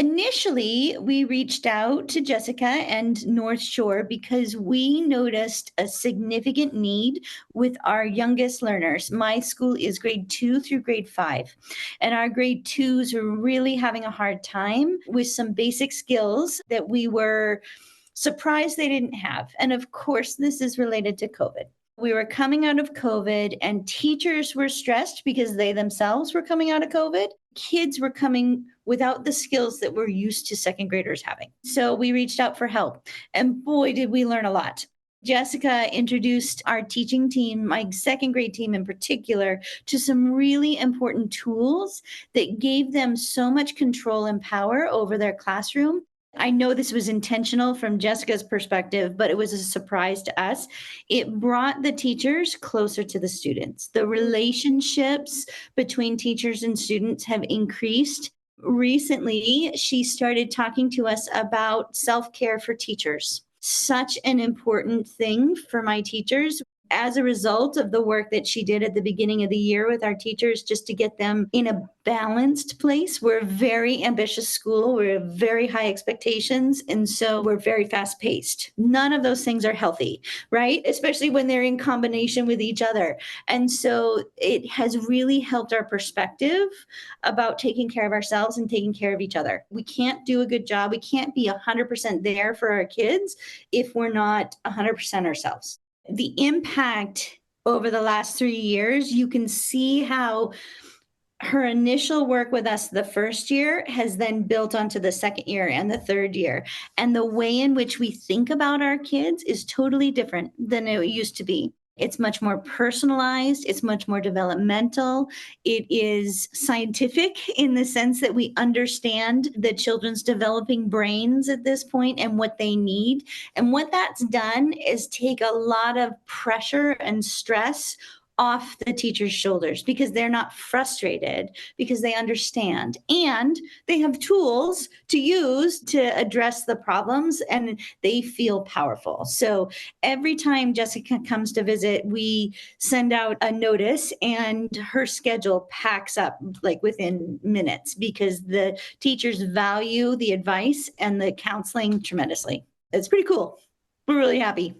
Initially, we reached out to Jessica and North Shore because we noticed a significant need with our youngest learners. My school is grade 2 through grade 5, and our grade 2s are really having a hard time with some basic skills that we were surprised they didn't have. And of course, this is related to COVID. We were coming out of COVID, and teachers were stressed because they themselves were coming out of COVID. Kids were coming without the skills that we're used to second graders having. So we reached out for help, and boy, did we learn a lot. Jessica introduced our teaching team, my second grade team in particular, to some really important tools that gave them so much control and power over their classroom. I know this was intentional from Jessica's perspective, but it was a surprise to us. It brought the teachers closer to the students. The relationships between teachers and students have increased. Recently, she started talking to us about self care for teachers. Such an important thing for my teachers. As a result of the work that she did at the beginning of the year with our teachers, just to get them in a balanced place. We're a very ambitious school. We have very high expectations. And so we're very fast paced. None of those things are healthy, right? Especially when they're in combination with each other. And so it has really helped our perspective about taking care of ourselves and taking care of each other. We can't do a good job. We can't be 100% there for our kids if we're not 100% ourselves. The impact over the last 3 years, you can see how her initial work with us the first year has then built onto the second year and the third year. And the way in which we think about our kids is totally different than it used to be. It's much more personalized. It's much more developmental. It is scientific in the sense that we understand the children's developing brains at this point and what they need. And what that's done is take a lot of pressure and stress off the teacher's shoulders because they're not frustrated because they understand and they have tools to use to address the problems and they feel powerful. So every time Jessica comes to visit, we send out a notice and her schedule packs up like within minutes because the teachers value the advice and the counseling tremendously. It's pretty cool. We're really happy.